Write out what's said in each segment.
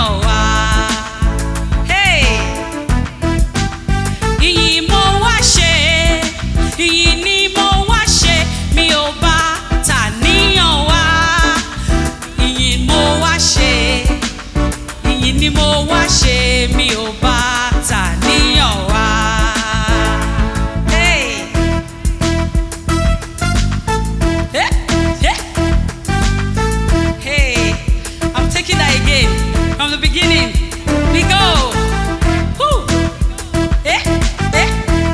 tàníyàn wá. Hey! Ìyìn mo wá ṣe, ìyìn ni mo wá ṣe, mi ò bá tàníyàn wá. Ìyìn mo wá ṣe, ìyìn ni mo wá ṣe, mi ò bá tàníyàn wá. Hey! Hey! Hey! Hey! I'm taking that again from the beginning. We go. Woo! Hey! Hey!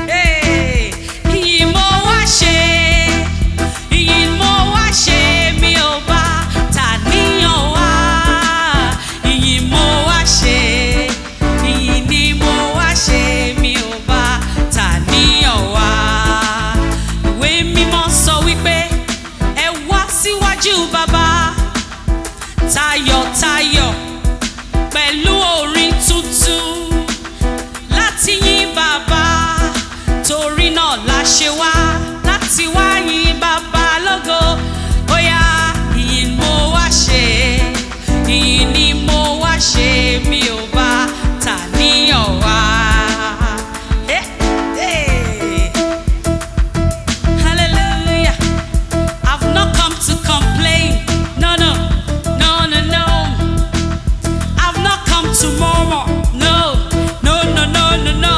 Hey! Ìyìn mo wá ṣe, ìyìn mo wá ṣe, mi ò bá tàníyàn wá. Ìyìn mo wá ṣe, ìyìn ni mo wá ṣe, mi ò bá tàníyàn wá. Ìwé mímọ́ sọ wípé ẹ wá síwájú bàbá tayọ̀tayọ̀ pẹ̀lú orin tuntun láti yìn bàbá, torí náà la ṣe wá láti wá yìn bàbá lógo. Óyá ìyìn mo wá ṣe, ìyìn ni mo wá ṣe, mi ò bá tàníyàn wá. Hey, hey. Hallelujah. I've not come to complain. No, no, no, no, no. I've not come to murmur. No, no, no, no, no, no.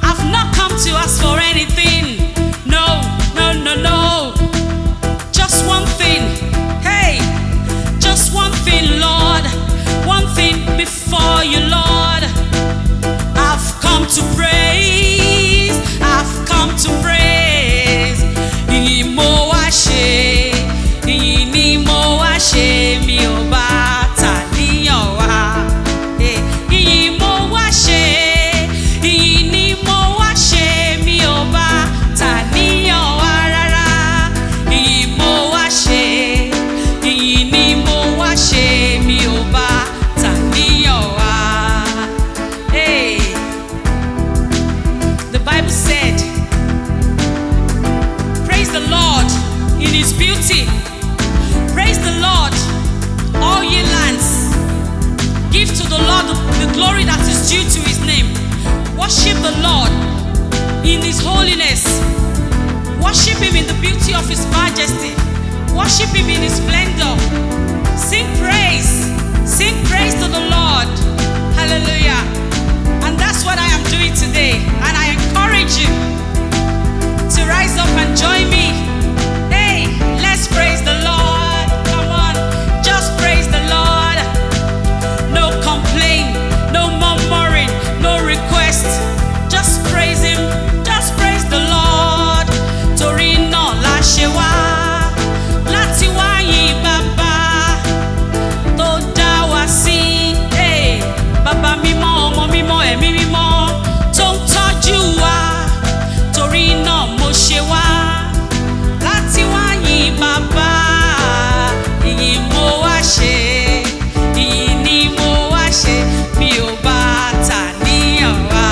I've not come to ask for anything. No, no, no, no. Just one thing. Hey, just one thing, Lord. One thing before you, Lord. I've come to praise. I've come to praise. Ìyìn mo wá ṣe, ìyìn ni mo wá ṣe, mi ò bá tàníyàn wá. Eh, ìyìn mo wá ṣe, ìyìn ni mo wá ṣe, mi ò bá tàníyàn wá rárá. Ìyìn mo wá ṣe, ìyìn ni mo wá ṣe, mi ò bá tàníyàn wá. Hey, the Bible said, praise the Lord in His beauty. Praise the Lord, all ye lands. Give to the Lord the glory that is due to His name. Worship the Lord in His holiness. Worship Him in the beauty of His majesty. Worship Him in His splendor. Sing praise to the Lord. Hallelujah. And that's what I am doing today. And I encourage you to rise up and join me. Hey, let's praise the Lord. Come on, just praise the Lord. No complaint, no murmuring, no request. Just praise Him, just praise the Lord. Torí náà la ṣe wá láti wá yìn bàbá tó dá wa sí. Hey, bàbá mímọ́, ọmọ mímọ́, ẹ̀mí mímọ́ tó ń tọ́jú wa. Torí náà mo ṣe wá láti wá yìn bàbá. Ìyìn mo wá ṣe, ìyìn ni mo wá ṣe, mi ò bá tàníyàn wá.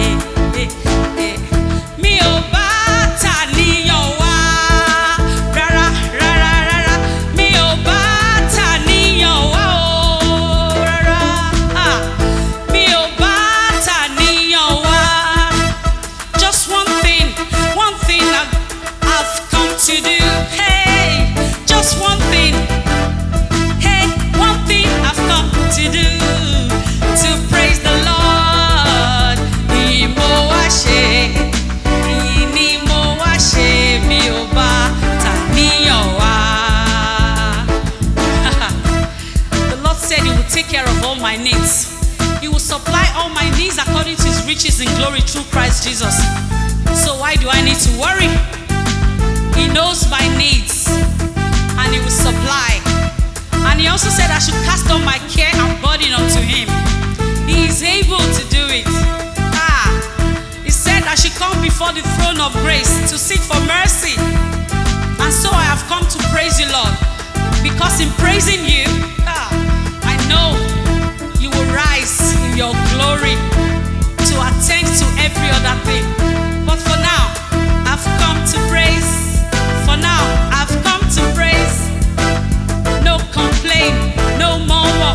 Eh, eh, eh. Mi ò bá tàníyàn wá. Rárá, rárá, rárá. Mi ò bá tàníyàn wá o. Rárá. Ah. Mi ò bá tàníyàn wá. Just one thing I've come to do. Hey, just one thing. Hey, one thing I've come to do. To praise the Lord. Ìyìn mo wá ṣe, ìyìn ni mo wá ṣe, mi ò bá tàníyàn wá. The Lord said He will take care of all my needs. He will supply all my needs according to His riches in glory through Christ Jesus. So why do I need to worry? He knows my needs and He will supply. And He also said I should cast all my care and burden unto Him. He is able to do it. Ah, He said I should come before the throne of grace to seek for mercy. And so I have come to praise You, Lord. Because in praising You, I know You will rise in Your glory to attend to every other thing. But for now, I've come to praise. For now, I've come to praise. No complaint, no more.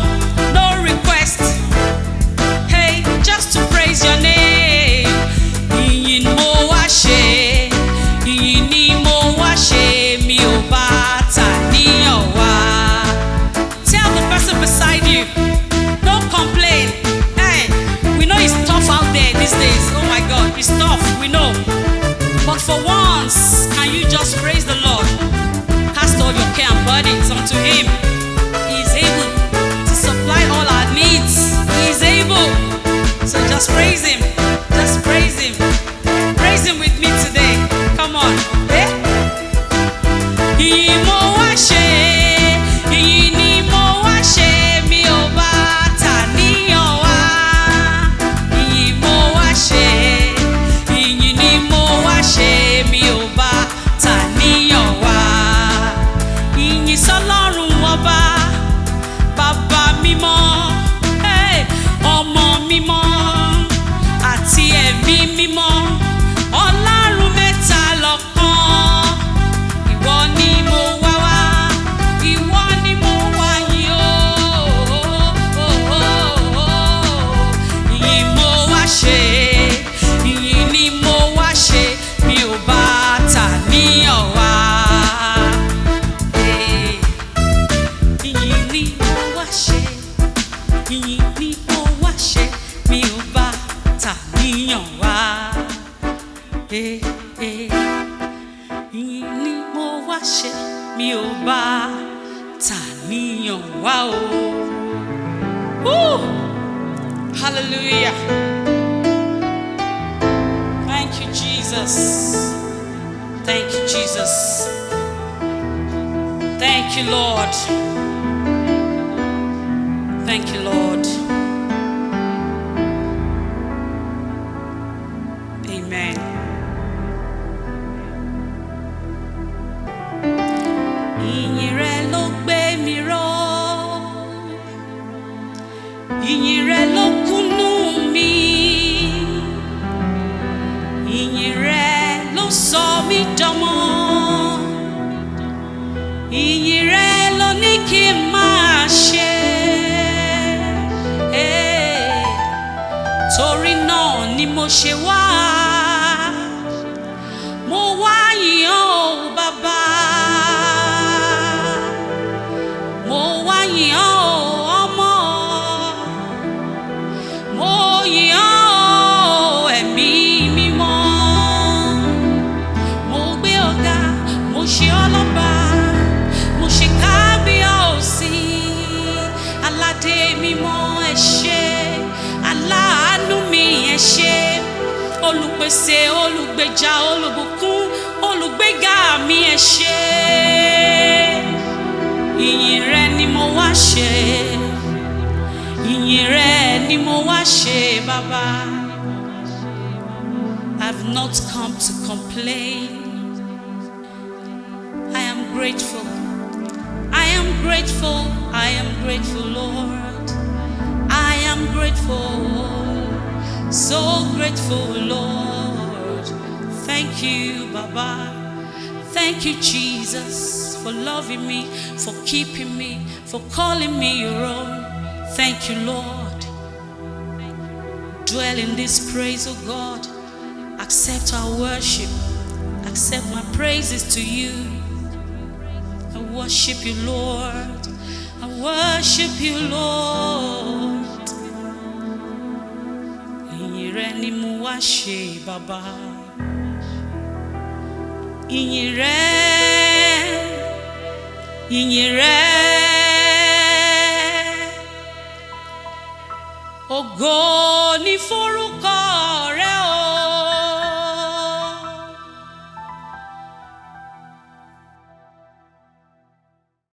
ìyìn ni mo wá ṣe mi ò bá tàníyàn wá. Ìyìn ni mo wá ṣe mi ò bá tàníyàn wá o. Woo! Hallelujah. Thank you, Jesus. Thank you, Jesus. Thank you, Lord. Thank you, Lord. Amen. Ìyìn rẹ ló gbé mi ró. Ìyìn rẹ ló kúnnú mi. Ìyìn rẹ ló sọ mí dọmọ. Ìyìn rẹ ló ní kí n máa ṣe. Torí náà ni mo ṣe wá. Mo wá yìn ọ́ o Bàbá. Mo wá yìn ọ́ o Ọmọ. Mo yìn ọ́ o Ẹ̀mí Mímọ́. Mo gbé ọ̀gá, mo ṣe ọ́ lọ́ba. Mo ṣe kábíyèsí. Aládé mímọ́ ẹ ṣé. Aláàánú mi ẹ ṣé. Olùpèsè, olùgbèjà, olùbùkún, olùgbéga mi ẹ ṣé. Ìyìn rẹ ni mo wá ṣe. Ìyìn rẹ ni mo wá ṣe Bàbá. I've not come to complain. I am grateful. I am grateful. I am grateful, Lord. I am grateful. So grateful, Lord. Thank you, Baba. Thank you, Jesus, for loving me, for keeping me, for calling me your own. Thank you, Lord. Dwell in this praise, oh God. Accept our worship. Accept my praises to you. I worship you, Lord. I worship you, Lord. Ìyìn rẹ ni mo wá ṣe Bàbá. Ìyìn rẹ, ìyìn rẹ. Ògo ni forúkọ